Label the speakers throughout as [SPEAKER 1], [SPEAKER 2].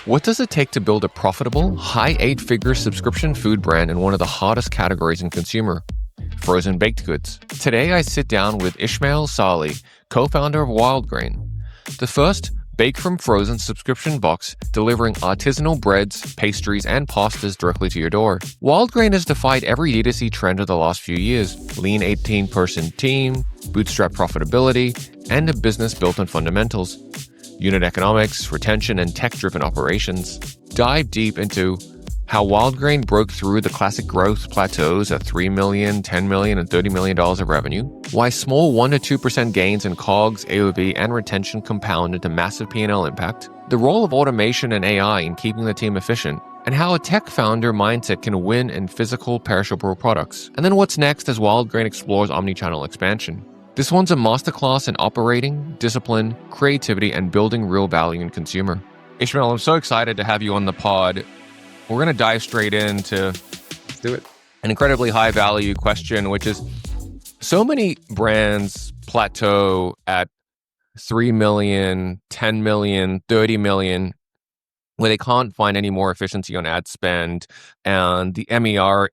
[SPEAKER 1] What does it take to build a profitable, high eight-figure subscription food brand in one of the hottest categories in consumer? Frozen baked goods. Today I sit down with Ismail Salhi, co-founder of Wildgrain, the first bake-from-frozen subscription box delivering artisanal breads, pastries, and pastas directly to your door. Wildgrain has defied every D2C trend of the last few years: lean 18-person team, bootstrap profitability, and a business built on fundamentals: unit economics, retention, and tech-driven operations. Dive deep into how Wildgrain broke through the classic growth plateaus at $3 million, $10 million, and $30 million of revenue, why small 1% to 2% gains in COGS, AOV, and retention compound into massive P&L impact, the role of automation and AI in keeping the team efficient, and how a tech founder mindset can win in physical perishable products. And then what's next as Wildgrain explores omni-channel expansion. This one's a masterclass in operating, discipline, creativity, and building real value in consumer. Ishmael, I'm so excited to have you on the pod. We're going to dive straight into, let's do it, an incredibly high value question, which is so many brands plateau at 3 million, 10 million, 30 million, where they can't find any more efficiency on ad spend, and the MER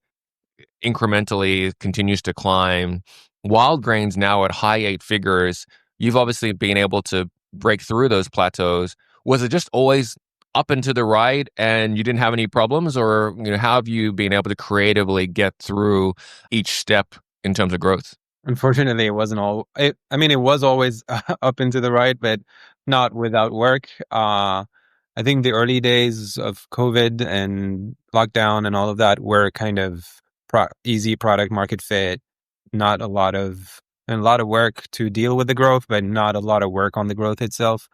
[SPEAKER 1] incrementally continues to climb. Wildgrain's now at high eight figures. You've obviously been able to break through those plateaus. Was it just always up and to the right and you didn't have any problems, or how have you been able to creatively get through each step in terms of growth?
[SPEAKER 2] Unfortunately, it wasn't all. It was always up and to the right, but not without work. I think the early days of COVID and lockdown and all of that were kind of easy product market fit. Not a lot of work to deal with the growth, but not a lot of work on the growth itself.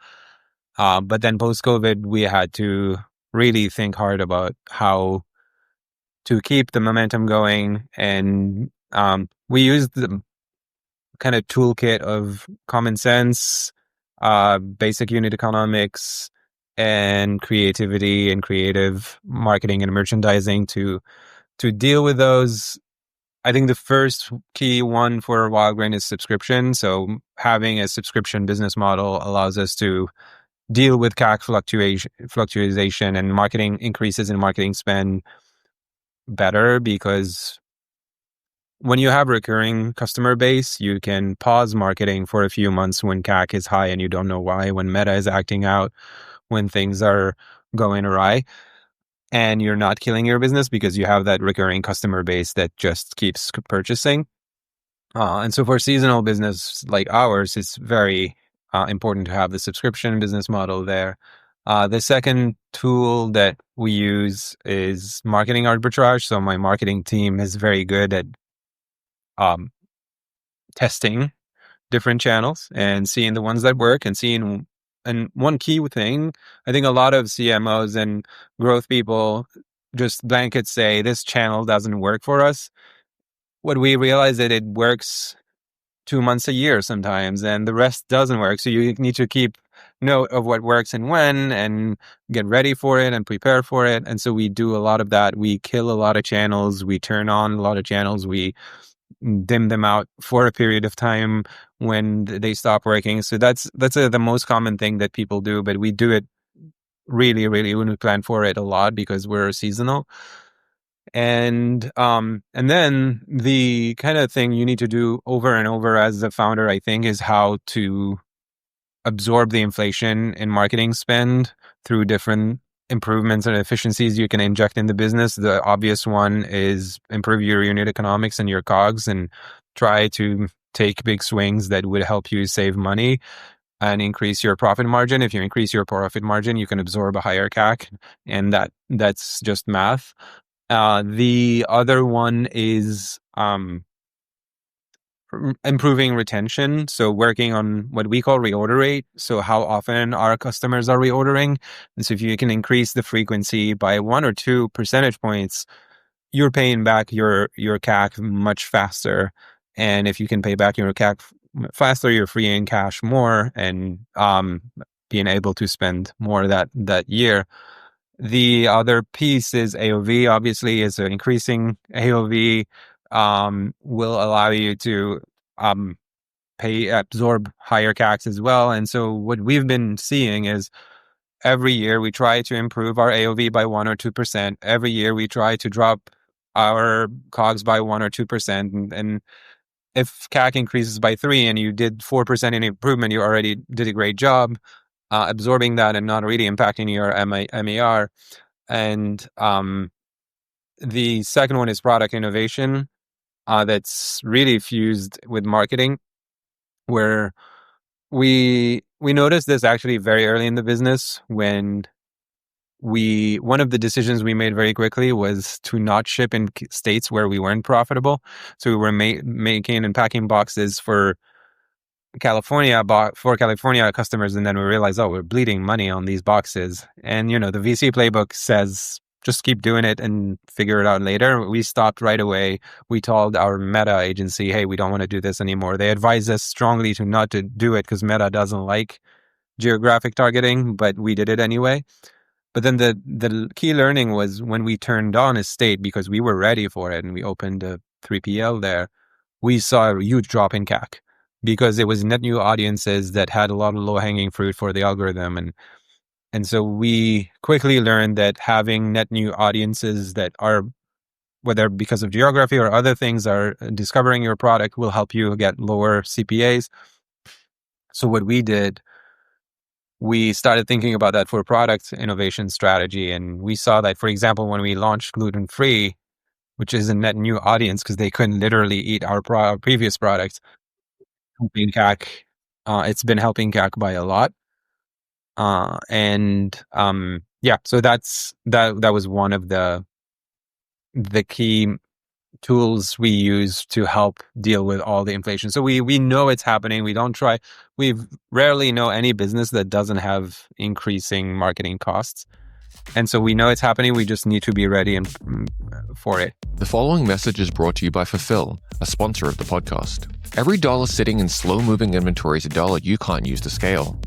[SPEAKER 2] But then post-COVID, we had to really think hard about how to keep the momentum going. And we used the kind of toolkit of common sense, basic unit economics, and creativity and creative marketing and merchandising to deal with those. I think the first key one for Wildgrain is subscription. So having a subscription business model allows us to deal with CAC fluctuation and marketing increases in marketing spend better, because when you have a recurring customer base, you can pause marketing for a few months when CAC is high and you don't know why, when Meta is acting out, when things are going awry, and you're not killing your business because you have that recurring customer base that just keeps purchasing. And so for seasonal business like ours, it's very important to have the subscription business model there. The second tool that we use is marketing arbitrage. So my marketing team is very good at testing different channels and seeing the ones that work and seeing. And one key thing, I think a lot of CMOs and growth people just blanket say this channel doesn't work for us. What we realize that it works 2 months a year sometimes, and the rest doesn't work. So you need to keep note of what works and when, and get ready for it and prepare for it. And so we do a lot of that. We kill a lot of channels. We turn on a lot of channels. We dim them out for a period of time when they stop working. So that's the most common thing that people do, but we do it really, really when we plan for it a lot because we're seasonal. And then the kind of thing you need to do over and over as a founder, I think, is how to absorb the inflation in marketing spend through different improvements and efficiencies you can inject in the business. The obvious one is improve your unit economics and your COGS and try to take big swings that would help you save money and increase your profit margin. If you increase your profit margin, you can absorb a higher CAC, and that's just math. The other one is improving retention. So working on what we call reorder rate. So how often our customers are reordering. And so if you can increase the frequency by 1 or 2 percentage points, you're paying back your CAC much faster. And if you can pay back your CAC faster, you're freeing cash more and being able to spend more that year. The other piece is AOV. Obviously, is increasing AOV will allow you to absorb higher CACs as well. And so what we've been seeing is every year we try to improve our AOV by 1 or 2%. Every year we try to drop our COGS by 1 or 2%. And if CAC increases by 3 and you did 4% in improvement, you already did a great job absorbing that and not really impacting your MAR. And the second one is product innovation that's really fused with marketing, where we noticed this actually very early in the business when one of the decisions we made very quickly was to not ship in states where we weren't profitable. So we were making and packing boxes for California customers, and then we realized, oh, we're bleeding money on these boxes. And the VC playbook says just keep doing it and figure it out later. We stopped right away. We told our Meta agency, hey, we don't want to do this anymore. They advised us strongly to not to do it because Meta doesn't like geographic targeting, but we did it anyway. But then the key learning was when we turned on a state, because we were ready for it and we opened a 3PL there, we saw a huge drop in CAC because it was net new audiences that had a lot of low-hanging fruit for the algorithm. And so we quickly learned that having net new audiences that are, whether because of geography or other things, are discovering your product will help you get lower CPAs. So what we did, we started thinking about that for product innovation strategy. And we saw that, for example, when we launched gluten-free, which is a net new audience because they couldn't literally eat our previous products, helping CAC, it's been helping CAC by a lot. So that was one of the key tools we use to help deal with all the inflation. So we know it's happening. We rarely know any business that doesn't have increasing marketing costs. And so we know it's happening. We just need to be ready for it.
[SPEAKER 1] The following message is brought to you by Fulfill, a sponsor of the podcast. Every dollar sitting in slow-moving inventory is a dollar you can't use to scale.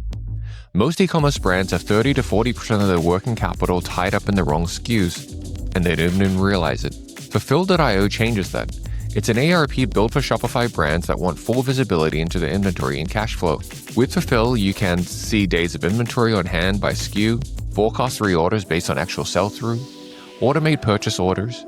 [SPEAKER 1] Most e-commerce brands have 30 to 40% of their working capital tied up in the wrong SKUs, and they don't even realize it. Fulfill.io changes that. It's an ARP built for Shopify brands that want full visibility into their inventory and cash flow. With Fulfill, you can see days of inventory on hand by SKU, forecast reorders based on actual sell-through, automate purchase orders,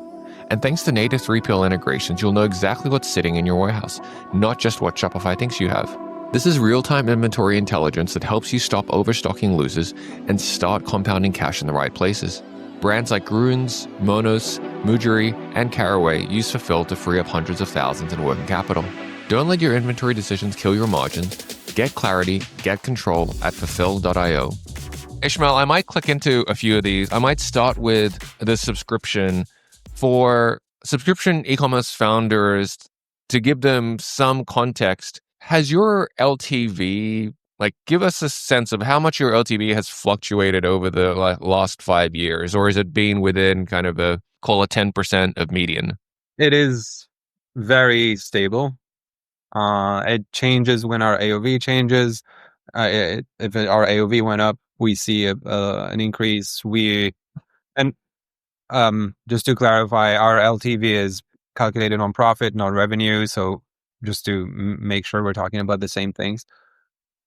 [SPEAKER 1] and thanks to native 3PL integrations, you'll know exactly what's sitting in your warehouse, not just what Shopify thinks you have. This is real-time inventory intelligence that helps you stop overstocking losers and start compounding cash in the right places. Brands like Grüns, Monos, Mujuri, and Caraway use Fulfill to free up hundreds of thousands in working capital. Don't let your inventory decisions kill your margins. Get clarity, get control at fulfill.io. Ismail, I might click into a few of these. I might start with the subscription for subscription e-commerce founders to give them some context. Has your LTV, give us a sense of how much your LTV has fluctuated over the last 5 years, or has it been within kind of call it 10% of median?
[SPEAKER 2] It is very stable. It changes when our AOV changes. If our AOV went up, we see an increase. Just to clarify, our LTV is calculated on profit, not revenue. So just to make sure we're talking about the same things.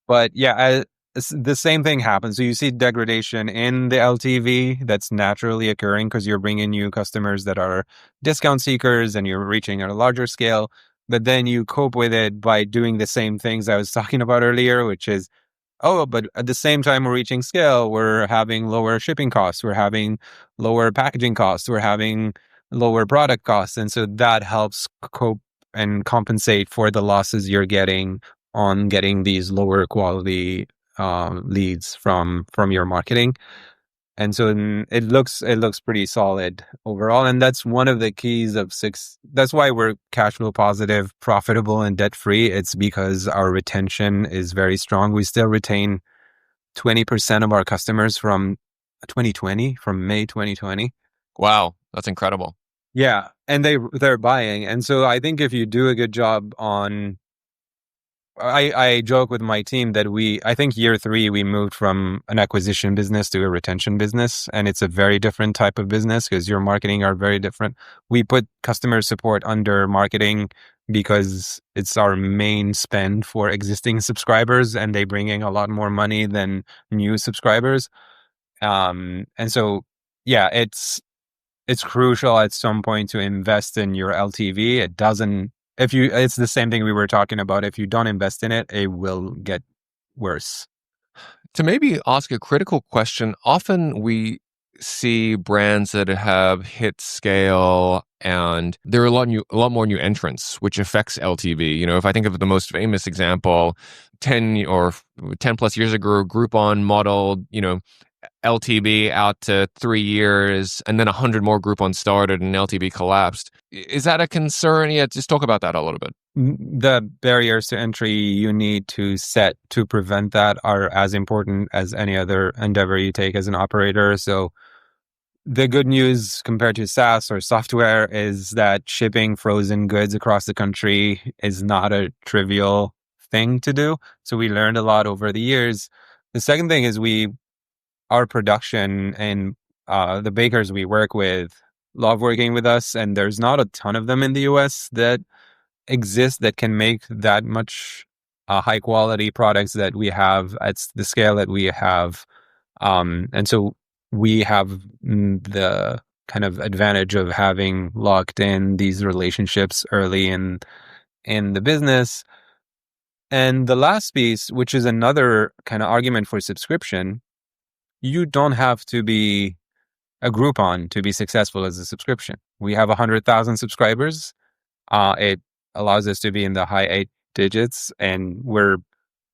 [SPEAKER 2] But yeah, the same thing happens. So you see degradation in the LTV that's naturally occurring because you're bringing new customers that are discount seekers and you're reaching at a larger scale. But then you cope with it by doing the same things I was talking about earlier, which is, but at the same time we're reaching scale, we're having lower shipping costs, we're having lower packaging costs, we're having lower product costs. And so that helps cope and compensate for the losses you're getting on getting these lower quality leads from your marketing. And so it looks pretty solid overall. And that's one of the keys of that's why we're cash flow positive, profitable, and debt free. It's because our retention is very strong. We still retain 20% of our customers from May 2020.
[SPEAKER 1] Wow, that's incredible.
[SPEAKER 2] Yeah, and they're buying. And so I think if you do a good job on, I joke with my team that I think year 3, we moved from an acquisition business to a retention business. And it's a very different type of business because your marketing are very different. We put customer support under marketing because it's our main spend for existing subscribers and they bring in a lot more money than new subscribers. And so, yeah, it's crucial at some point to invest in your LTV. It doesn't, it's the same thing we were talking about. If you don't invest in it, it will get worse.
[SPEAKER 1] To maybe ask a critical question, often we see brands that have hit scale and there are a lot more new entrants, which affects LTV. You know, if I think of the most famous example, 10 or 10 plus years ago, Groupon modeled, LTV out to 3 years, and then 100 more Groupon started and LTV collapsed. Is that a concern? Yeah, just talk about that a little bit.
[SPEAKER 2] The barriers to entry you need to set to prevent that are as important as any other endeavor you take as an operator. So the good news compared to SaaS or software is that shipping frozen goods across the country is not a trivial thing to do. So we learned a lot over the years. The second thing is our production and the bakers we work with love working with us, and there's not a ton of them in the US that exist that can make that much high quality products that we have at the scale that we have. And so we have the kind of advantage of having locked in these relationships early in the business. And the last piece, which is another kind of argument for subscription, you don't have to be a Groupon to be successful as a subscription. We have 100,000 subscribers. It allows us to be in the high 8 digits, and we're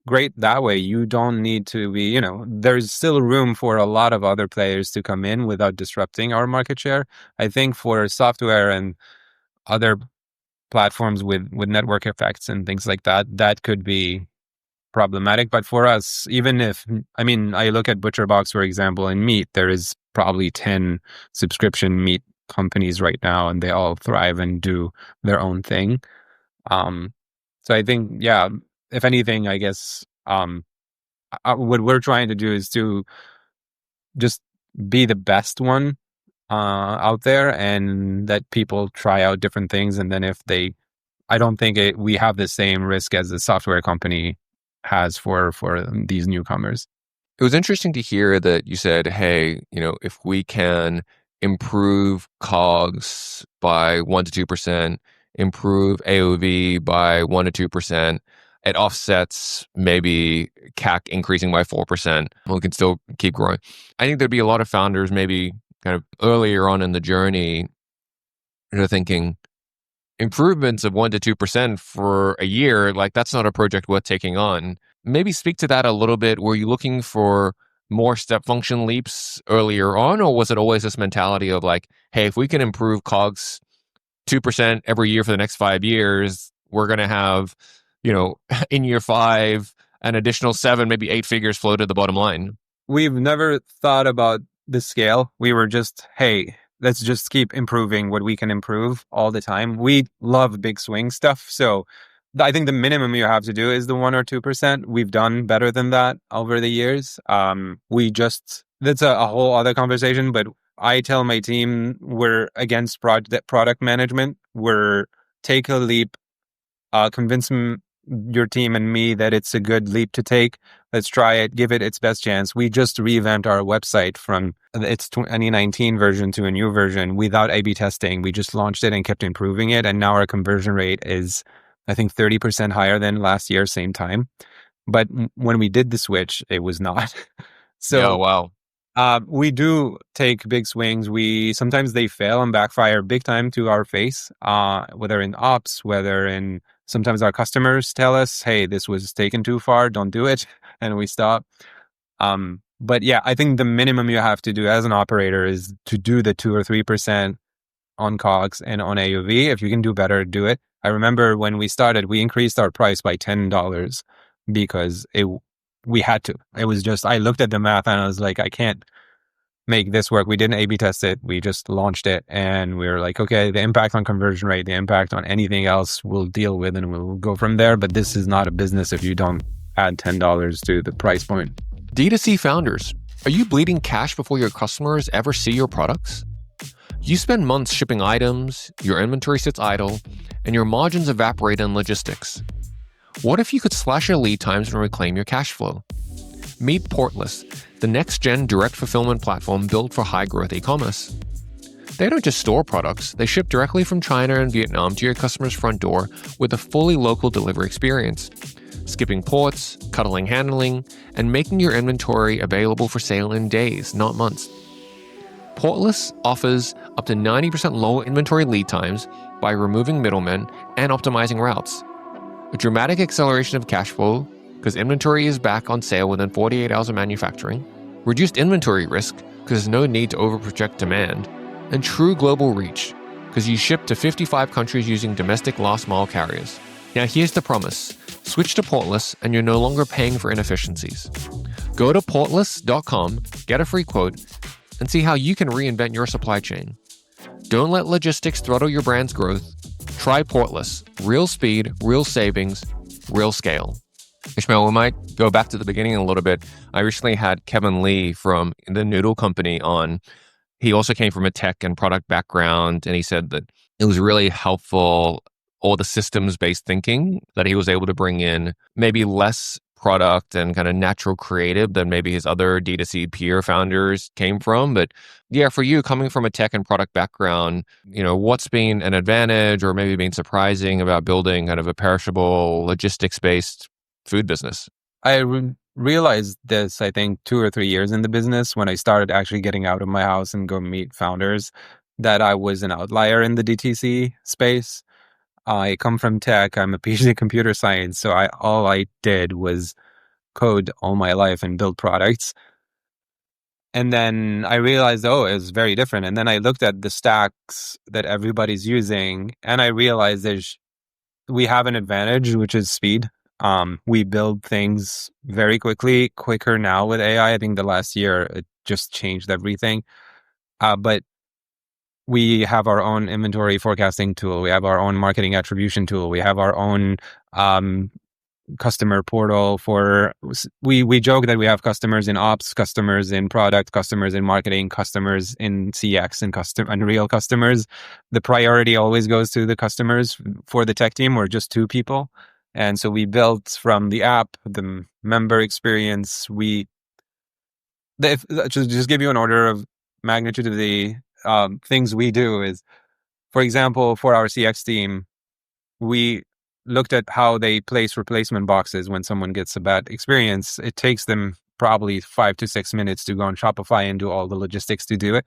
[SPEAKER 2] great that way. You don't need to be, there's still room for a lot of other players to come in without disrupting our market share. I think for software and other platforms with network effects and things like that, that could be problematic. But for us, I look at ButcherBox, for example, in meat, there is probably 10 subscription meat companies right now, and they all thrive and do their own thing. So I think, yeah, if anything, I guess what we're trying to do is to just be the best one out there, and that people try out different things. And then I don't think we have the same risk as the software company has for these newcomers.
[SPEAKER 1] It was interesting to hear that you said, hey, if we can improve COGS by 1 to 2%, improve AOV by 1 to 2%, it offsets maybe CAC increasing by 4%. We can still keep growing. I think there'd be a lot of founders maybe kind of earlier on in the journey that are thinking, improvements of 1 to 2% for a year, like that's not a project worth taking on. Maybe speak to that a little bit. Were you looking for more step function leaps earlier on, or was it always this mentality of like, hey, if we can improve COGS 2% every year for the next 5 years, we're going to have, in year 5, an additional 7, maybe 8 figures flow to the bottom line?
[SPEAKER 2] We've never thought about the scale. We were just, hey, let's just keep improving what we can improve all the time. We love big swing stuff. So I think the minimum you have to do is the 1 or 2%. We've done better than that over the years. That's a whole other conversation, but I tell my team we're against product management. We're take a leap, convince your team and me that it's a good leap to take. Let's try it, give it its best chance. We just revamped our website from its 2019 version to a new version without A/B testing. We just launched it and kept improving it. And now our conversion rate is, I think, 30% higher than last year, same time. But when we did the switch, it was not. So,
[SPEAKER 1] oh, wow.
[SPEAKER 2] We do take big swings. Sometimes they fail and backfire big time to our face, whether in ops, sometimes our customers tell us, hey, this was taken too far, don't do it. And we stop. But yeah, I think the minimum you have to do as an operator is to do the 2 or 3% on COGS and on AOV. If you can do better, do it. I remember when we started, we increased our price by $10 because we had to. It was just, I looked at the math and I was like, I can't make this work. We didn't A/B test it. We just launched it and we were like, okay, the impact on conversion rate, the impact on anything else we'll deal with and we'll go from there. But this is not a business if you don't add $10 to the price point.
[SPEAKER 1] D2C founders, are you bleeding cash before your customers ever see your products? You spend months shipping items, your inventory sits idle, and your margins evaporate in logistics. What if you could slash your lead times and reclaim your cash flow? Meet Portless, the next-gen direct fulfillment platform built for high-growth e-commerce. They don't just store products, they ship directly from China and Vietnam to your customer's front door with a fully local delivery experience, skipping ports, cuttling handling, and making your inventory available for sale in days, not months. Portless offers up to 90% lower inventory lead times by removing middlemen and optimizing routes. A dramatic acceleration of cash flow because inventory is back on sale within 48 hours of manufacturing, reduced inventory risk because there's no need to overproject demand, and true global reach because you ship to 55 countries using domestic last mile carriers. Now here's the promise. Switch to Portless and you're no longer paying for inefficiencies. Go to portless.com, get a free quote, and see how you can reinvent your supply chain. Don't let logistics throttle your brand's growth. Try Portless. Real speed, real savings, real scale. Ismail, we might go back to the beginning a little bit. I recently had Kevin Lee from the Noodle Company on. He also came from a tech and product background, and he said that it was really helpful, all the systems-based thinking that he was able to bring in, maybe less product and kind of natural creative than maybe his other D2C peer founders came from. But yeah, for you coming from a tech and product background, what's been an advantage or maybe been surprising about building kind of a perishable logistics-based food business?
[SPEAKER 2] I realized this, I think, 2 or 3 years in the business when I started actually getting out of my house and go meet founders, that I was an outlier in the DTC space. I come from tech. I'm a PhD in computer science. So all I did was code all my life and build products. And then I realized, it was very different. And then I looked at the stacks that everybody's using, and I realized we have an advantage, which is speed. We build things very quickly, quicker now with AI. I think the last year it just changed everything. But we have our own inventory forecasting tool. We have our own marketing attribution tool. We have our own customer portal we joke that we have customers in ops, customers in product, customers in marketing, customers in CX, and real customers. The priority always goes to the customers. For the tech team, we're just 2 people. And so we built from the app, the member experience. Just give you an order of magnitude of the things we do is, for example, for our CX team, we looked at how they place replacement boxes when someone gets a bad experience. It takes them probably 5 to 6 minutes to go on Shopify and do all the logistics to do it.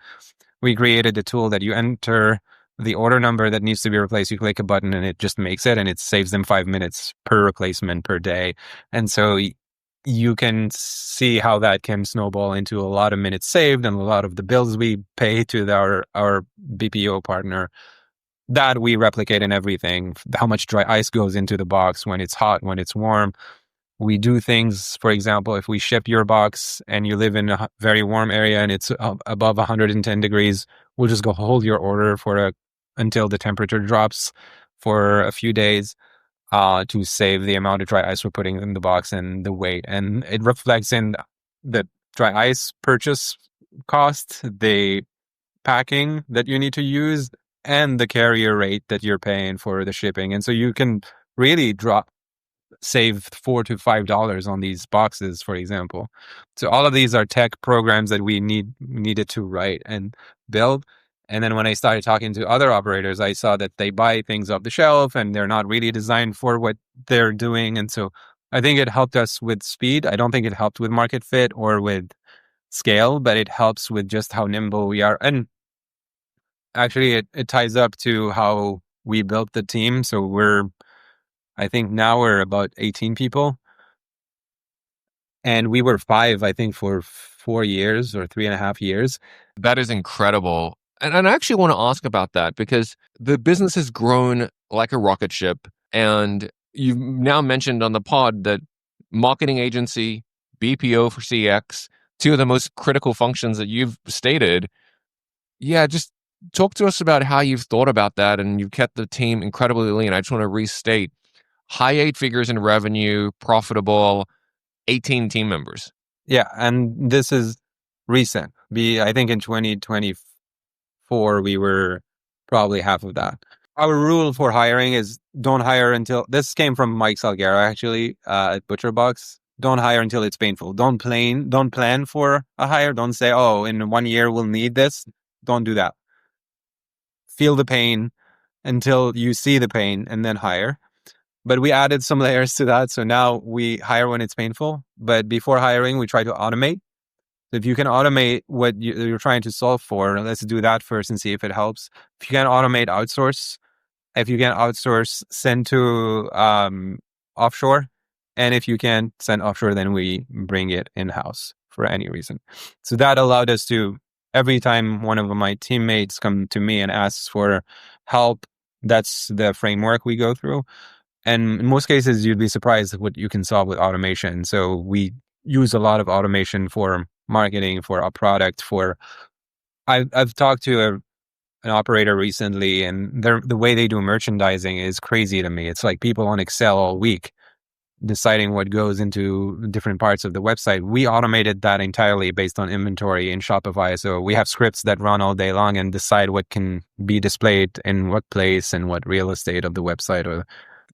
[SPEAKER 2] We created a tool that you enter the order number that needs to be replaced. You click a button and it just makes it, and it saves them 5 minutes per replacement per day. And so you can see how that can snowball into a lot of minutes saved and a lot of the bills we pay to our BPO partner that we replicate in everything. How much dry ice goes into the box when it's hot, when it's warm. We do things, for example, if we ship your box and you live in a very warm area and it's above 110 degrees, we'll just go hold your order until the temperature drops for a few days to save the amount of dry ice we're putting in the box and the weight. And it reflects in the dry ice purchase cost, the packing that you need to use, and the carrier rate that you're paying for the shipping. And so you can really save $4 to $5 on these boxes, for example. So all of these are tech programs that we needed to write and build. And then when I started talking to other operators, I saw that they buy things off the shelf and they're not really designed for what they're doing. And so I think it helped us with speed. I don't think it helped with market fit or with scale, but it helps with just how nimble we are. And actually, it ties up to how we built the team. So I think now we're about 18 people. And we were 5, I think, for 4 years or 3.5 years.
[SPEAKER 1] That is incredible. And I actually want to ask about that because the business has grown like a rocket ship. And you've now mentioned on the pod that marketing agency, BPO for CX, 2 of the most critical functions that you've stated. Yeah, just talk to us about how you've thought about that, and you've kept the team incredibly lean. I just want to restate, high 8 figures in revenue, profitable, 18 team members.
[SPEAKER 2] Yeah, and this is recent. I think in 2024, we were probably half of that. Our rule for hiring is don't hire until, this came from Mike Salguero, actually, at ButcherBox. don't hire until it's painful. Don't plan for a hire. Don't say, oh, in 1 year we'll need this. Don't do that. Feel the pain until you see the pain and then hire. But we added some layers to that. So now we hire when it's painful. But before hiring, we try to automate. If you can automate what you're trying to solve for, let's do that first and see if it helps. If you can automate, outsource. If you can outsource, send to offshore. And if you can send offshore, then we bring it in-house for any reason. So that allowed us to, every time one of my teammates come to me and asks for help, that's the framework we go through. And in most cases, you'd be surprised at what you can solve with automation. So we use a lot of automation for marketing, for a product, I've talked to an operator recently, and the way they do merchandising is crazy to me. It's like people on Excel all week deciding what goes into different parts of the website. We automated that entirely based on inventory in Shopify. So we have scripts that run all day long and decide what can be displayed in what place and what real estate of the website.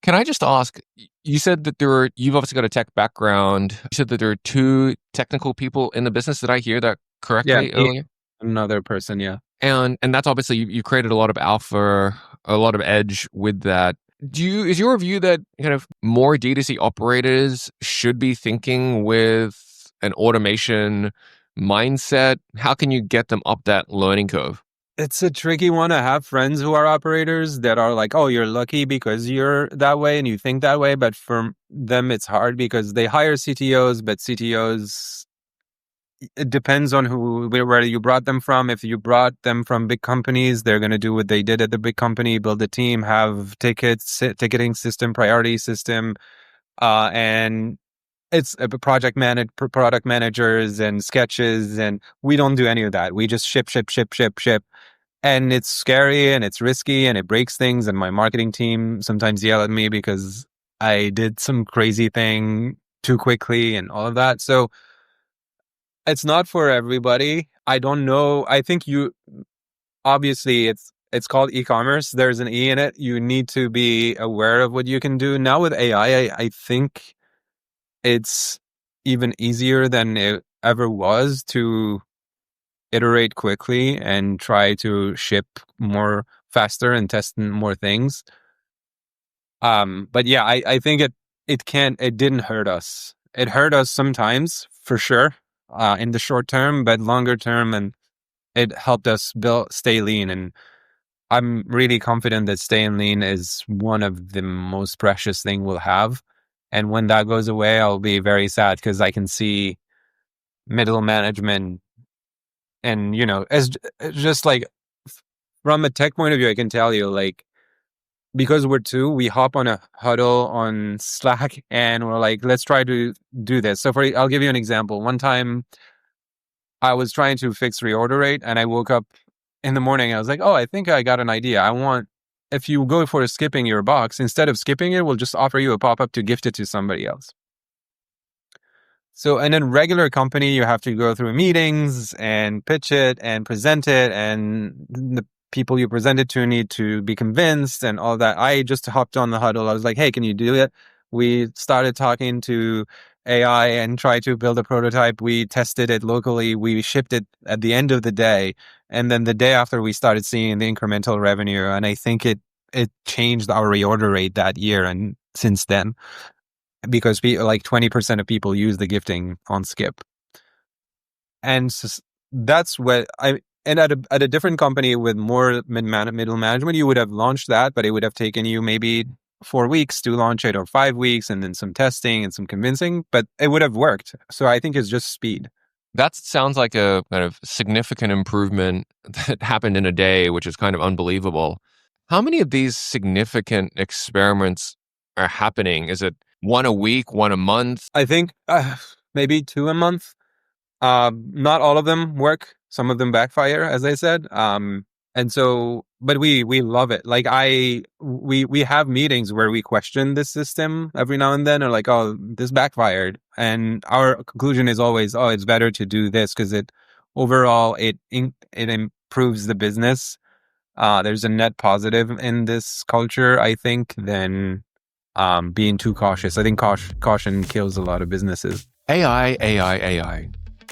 [SPEAKER 1] Can I just ask, you said that you've obviously got a tech background. You said that there are two technical people in the business. Did I hear that correctly earlier?
[SPEAKER 2] Another person, yeah.
[SPEAKER 1] And that's obviously, you created a lot of alpha, a lot of edge with that. Is your view that kind of more D2C operators should be thinking with an automation mindset? How can you get them up that learning curve?
[SPEAKER 2] It's a tricky one. I have friends who are operators that are like, oh, you're lucky because you're that way and you think that way. But for them, it's hard because they hire CTOs, but CTOs, it depends on where you brought them from. If you brought them from big companies, they're going to do what they did at the big company, build a team, have ticketing system, priority system, and it's product managers and sketches. And we don't do any of that. We just ship. And it's scary and it's risky and it breaks things. And my marketing team sometimes yell at me because I did some crazy thing too quickly and all of that. So it's not for everybody. I don't know. I think obviously it's called e-commerce. There's an E in it. You need to be aware of what you can do. Now with AI, I think it's even easier than it ever was to iterate quickly and try to ship more faster and test more things. But yeah, I think it didn't hurt us. It hurt us sometimes for sure, in the short term, but longer term, and it helped us stay lean. And I'm really confident that staying lean is one of the most precious thing we'll have. And when that goes away, I'll be very sad because I can see middle management and, as just like from a tech point of view, I can tell you, like, because we're two, we hop on a huddle on Slack and we're like, let's try to do this. So I'll give you an example. One time I was trying to fix reorder rate and I woke up in the morning. I was like, oh, I think I got an idea. If you go for skipping your box, instead of skipping it, we'll just offer you a pop-up to gift it to somebody else. So in a regular company, you have to go through meetings and pitch it and present it, and the people you present it to need to be convinced and all that. I just hopped on the huddle. I was like, hey, can you do it? We started talking to AI and tried to build a prototype. We tested it locally. We shipped it at the end of the day. And then the day after, we started seeing the incremental revenue. And I think it changed our reorder rate that year and since then. Because like 20% of people use the gifting on Skip. And so that's what and at a different company with more middle management, you would have launched that, but it would have taken you maybe 4 weeks to launch it or 5 weeks and then some testing and some convincing, but it would have worked. So I think it's just speed.
[SPEAKER 1] That sounds like a kind of significant improvement that happened in a day, which is kind of unbelievable. How many of these significant experiments are happening? Is it one a week, one a month?
[SPEAKER 2] I think maybe 2 a month. Not all of them work. Some of them backfire, as I said. And so, but we love it. Like we have meetings where we question this system every now and then, or like, oh, this backfired. And our conclusion is always, oh, it's better to do this because overall it improves the business. There's a net positive in this culture, I think, than being too cautious. I think caution kills a lot of businesses.
[SPEAKER 1] AI, AI, AI.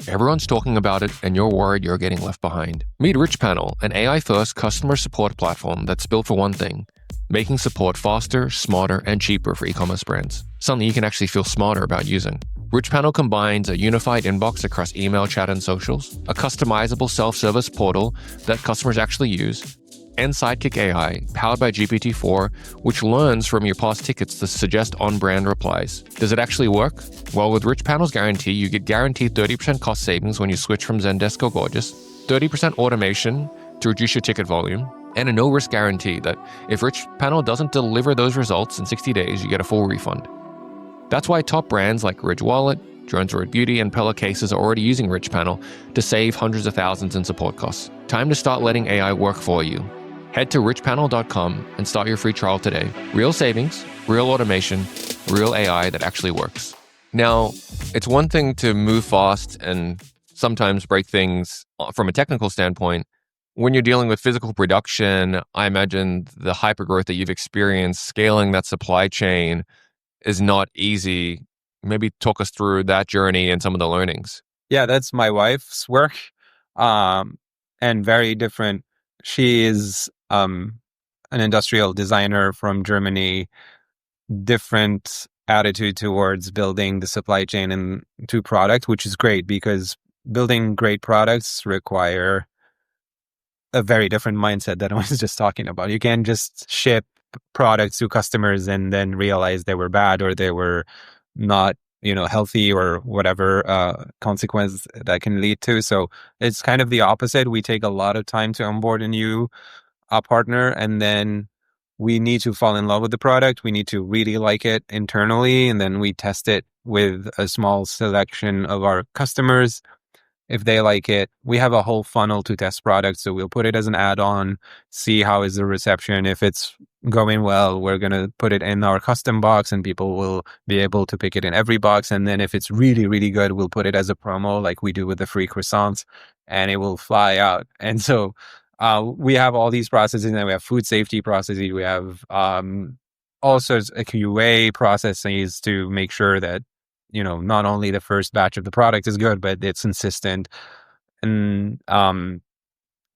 [SPEAKER 1] Everyone's talking about it, and you're worried you're getting left behind. Meet RichPanel, an AI-first customer support platform that's built for one thing: making support faster, smarter, and cheaper for e-commerce brands. Something you can actually feel smarter about using. RichPanel combines a unified inbox across email, chat, and socials, a customizable self-service portal that customers actually use, and Sidekick AI, powered by GPT-4, which learns from your past tickets to suggest on-brand replies. Does it actually work? Well, with RichPanel's guarantee, you get guaranteed 30% cost savings when you switch from Zendesk or Gorgeous, 30% automation to reduce your ticket volume, and a no-risk guarantee that if RichPanel doesn't deliver those results in 60 days, you get a full refund. That's why top brands like Ridge Wallet, Jones Road Beauty, and Pella Cases are already using RichPanel to save hundreds of thousands in support costs. Time to start letting AI work for you. Head to richpanel.com and start your free trial today. Real savings, real automation, real AI that actually works. Now, it's one thing to move fast and sometimes break things from a technical standpoint. When you're dealing with physical production, I imagine the hypergrowth that you've experienced scaling that supply chain is not easy. Maybe talk us through that journey and some of the learnings.
[SPEAKER 2] Yeah, that's my wife's work, and very different. She is an industrial designer from Germany, different attitude towards building the supply chain into product, which is great because building great products require a very different mindset that I was just talking about. You can't just ship products to customers and then realize they were bad or they were not, healthy or whatever consequence that can lead to. So it's kind of the opposite. We take a lot of time to onboard a new partner, and then we need to fall in love with the product. We need to really like it internally, and then we test it with a small selection of our customers. If they like it, we have a whole funnel to test products. So we'll put it as an add-on, see how is the reception. If it's going well, we're going to put it in our custom box and people will be able to pick it in every box. And then if it's really, really good, we'll put it as a promo like we do with the free croissants, and it will fly out. And so we have all these processes, and we have food safety processes. We have all sorts of QA processes to make sure that not only the first batch of the product is good, but it's consistent. And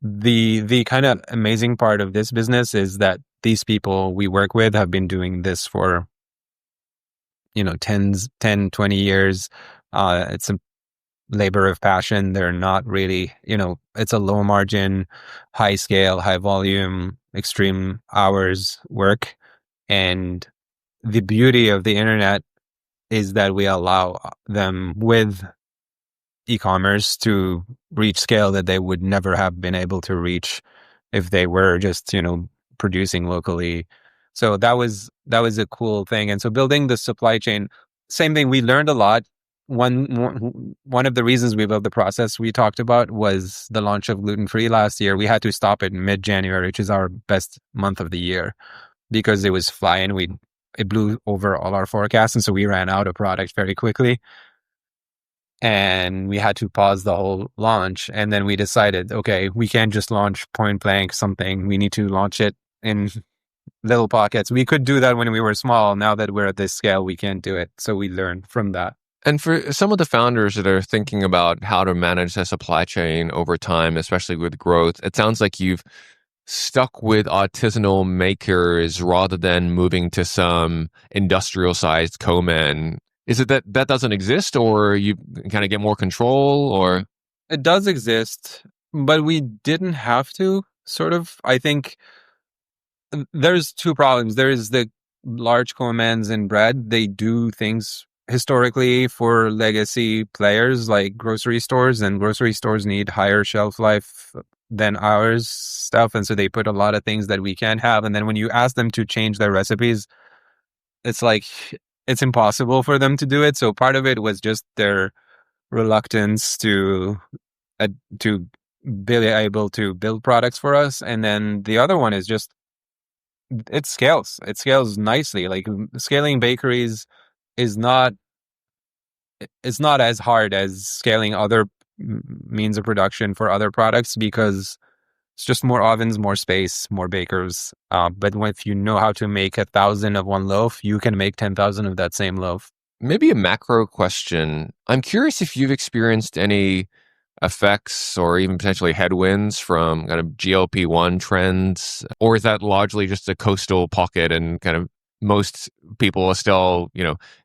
[SPEAKER 2] the kind of amazing part of this business is that these people we work with have been doing this for 10, 20 years. It's a labor of passion. They're not really, it's a low margin, high scale, high volume, extreme hours work. And the beauty of the internet is that we allow them with e-commerce to reach scale that they would never have been able to reach if they were just, producing locally. So that was a cool thing. And so building the supply chain, same thing. We learned a lot. One of the reasons we built the process we talked about was the launch of gluten-free last year. We had to stop it in mid-January, which is our best month of the year, because it was flying. It blew over all our forecasts. And so we ran out of product very quickly. And we had to pause the whole launch. And then we decided, okay, we can't just launch point blank something. We need to launch it in little pockets. We could do that when we were small. Now that we're at this scale, we can't do it. So we learned from that.
[SPEAKER 1] And for some of the founders that are thinking about how to manage their supply chain over time, especially with growth, it sounds like you've stuck with artisanal makers rather than moving to some industrial-sized co-man. Is it that doesn't exist, or you kind of get more control, or?
[SPEAKER 2] It does exist, but we didn't have to, sort of. I think there's two problems. There is the large co-mans in bread. They do things historically for legacy players like grocery stores, and grocery stores need higher shelf life than ours stuff. And so they put a lot of things that we can't have. And then when you ask them to change their recipes, it's like, it's impossible for them to do it. So part of it was just their reluctance to be able to build products for us. And then the other one is just, it scales. It scales nicely. Like scaling bakeries is not, it's not as hard as scaling other means of production for other products, because It's just more ovens, more space, more bakers. But if you know how to make 1,000 of one loaf, you can make 10,000 of that same loaf.
[SPEAKER 1] Maybe a macro question. I'm curious if you've experienced any effects or even potentially headwinds from kind of GLP-1 trends, or is that largely just a coastal pocket and kind of most people are still,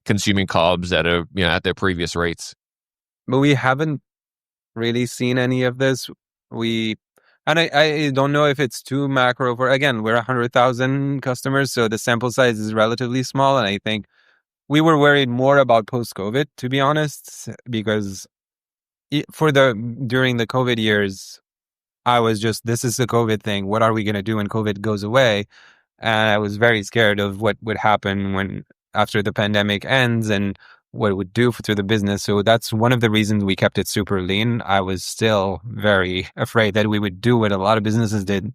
[SPEAKER 1] consuming carbs at their previous rates?
[SPEAKER 2] But we haven't really seen any of this. We and I don't know if it's too macro for again, we're 100,000 customers, so the sample size is relatively small. And I think we were worried more about post-COVID, to be honest, because during the COVID years, I was just, this is the COVID thing. What are we going to do when COVID goes away? And I was very scared of what would happen when after the pandemic ends and what it would do to the business. So that's one of the reasons we kept it super lean. I was still very afraid that we would do what a lot of businesses did,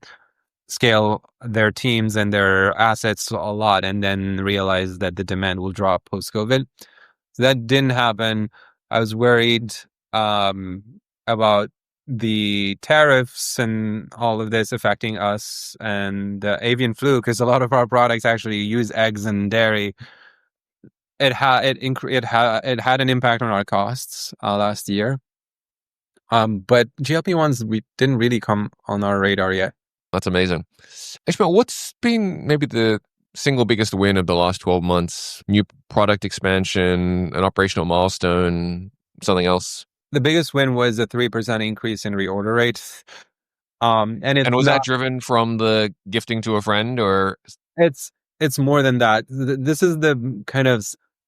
[SPEAKER 2] scale their teams and their assets a lot, and then realize that the demand will drop post COVID. So that didn't happen. I was worried about the tariffs and all of this affecting us and the avian flu, because a lot of our products actually use eggs and dairy. It had an impact on our costs last year. But GLP-1s we didn't really come on our radar yet.
[SPEAKER 1] That's amazing. Ishmael, what's been maybe the single biggest win of the last 12 months? New product expansion, an operational milestone, something else?
[SPEAKER 2] The biggest win was a 3% increase in reorder rates. And it's
[SPEAKER 1] And was that
[SPEAKER 2] not,
[SPEAKER 1] driven from the gifting to a friend or?
[SPEAKER 2] it's more than that. This is the kind of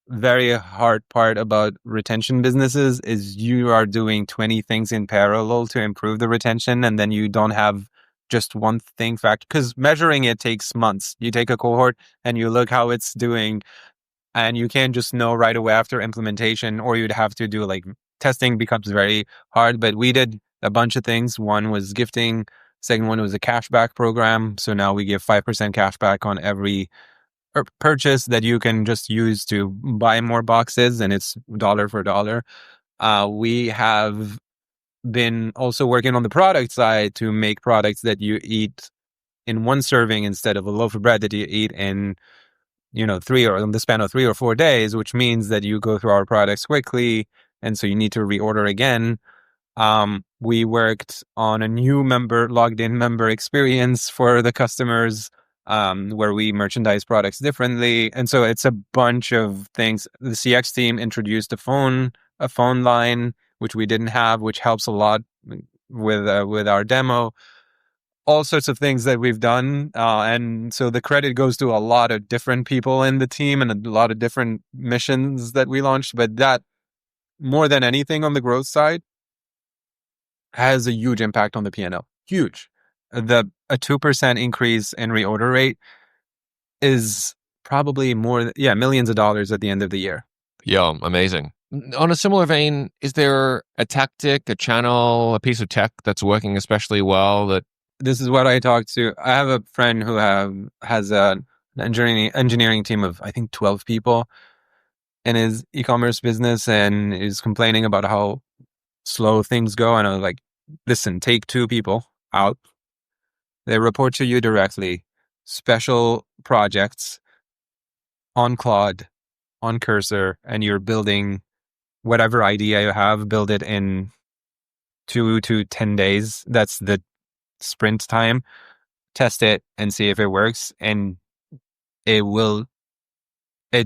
[SPEAKER 2] very hard part about retention businesses is you are doing 20 things in parallel to improve the retention, and then you don't have just one thing fact, because measuring it takes months. You take a cohort and you look how it's doing, and you can't just know right away after implementation, or you'd have to do like testing becomes very hard. But we did a bunch of things. One was gifting. Second one was a cashback program. So now we give 5% cashback on every purchase that you can just use to buy more boxes, and it's dollar for dollar. We have been also working on the product side to make products that you eat in one serving instead of a loaf of bread that you eat in in the span of 3 or 4 days, which means that you go through our products quickly, and so you need to reorder again. We worked on a new logged in member experience for the customers, where we merchandise products differently. And so it's a bunch of things. The CX team introduced a phone line, which we didn't have, which helps a lot with our demo. All sorts of things that we've done. And so the credit goes to a lot of different people in the team and a lot of different missions that we launched. But that, more than anything on the growth side, has a huge impact on the P&L. Huge. A 2% increase in reorder rate is probably millions of dollars at the end of the year.
[SPEAKER 1] Yeah, amazing. On a similar vein, is there a tactic, a channel, a piece of tech that's working especially well that?
[SPEAKER 2] This is what I talked to. I have a friend who has an engineering team of, I think, 12 people in his e-commerce business, and is complaining about how slow things go. And I was like, listen, take 2 people out. They report to you directly. Special projects on Claude, on Cursor, and you're building whatever idea you have, build it in 2 to 10 days. That's the sprint time. Test it and see if it works. And it's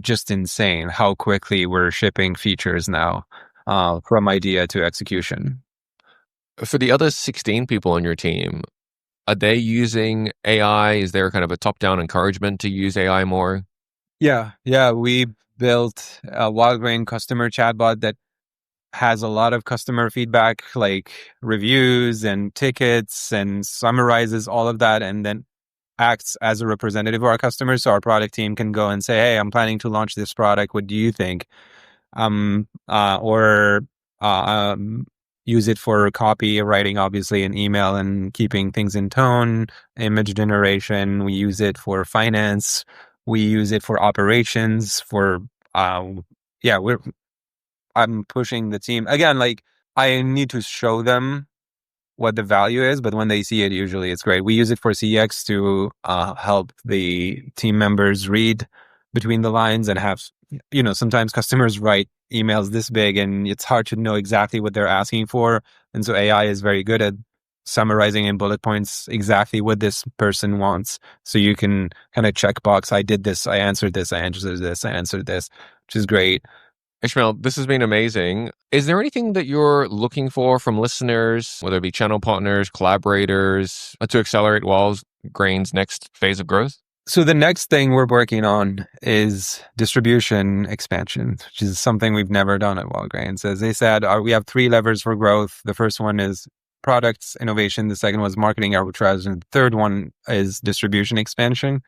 [SPEAKER 2] just insane how quickly we're shipping features now, from idea to execution.
[SPEAKER 1] For the other 16 people on your team, are they using AI? Is there kind of a top-down encouragement to use AI more?
[SPEAKER 2] Yeah. We built a Wildgrain customer chatbot that has a lot of customer feedback, like reviews and tickets, and summarizes all of that, and then acts as a representative of our customers. So our product team can go and say, hey, I'm planning to launch this product. What do you think? Or use it for copywriting, obviously, in email and keeping things in tone, image generation. We use it for finance. We use it for operations. I'm pushing the team again. Like, I need to show them what the value is, but when they see it, usually it's great. We use it for CX to help the team members read between the lines and have, sometimes customers write emails this big and it's hard to know exactly what they're asking for. And so AI is very good at summarizing in bullet points exactly what this person wants. So you can kind of check box, I did this, I answered this, I answered this, I answered this, which is great.
[SPEAKER 1] Ishmael, this has been amazing. Is there anything that you're looking for from listeners, whether it be channel partners, collaborators, to accelerate Wildgrain's next phase of growth?
[SPEAKER 2] So the next thing we're working on is distribution expansion, which is something we've never done at Wildgrain. So as they said, we have 3 levers for growth. The first one is products innovation. The second was marketing arbitrage. And the third one is distribution expansion.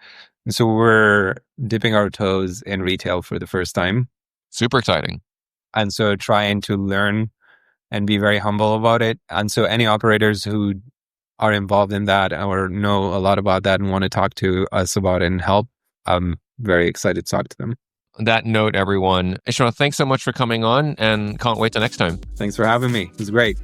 [SPEAKER 2] And so we're dipping our toes in retail for the first time.
[SPEAKER 1] Super exciting.
[SPEAKER 2] And so trying to learn and be very humble about it. And so any operators who are involved in that or know a lot about that and want to talk to us about it and help, I'm very excited to talk to them.
[SPEAKER 1] On that note, everyone, Ishmael, thanks so much for coming on and can't wait till next time.
[SPEAKER 2] Thanks for having me. It was great.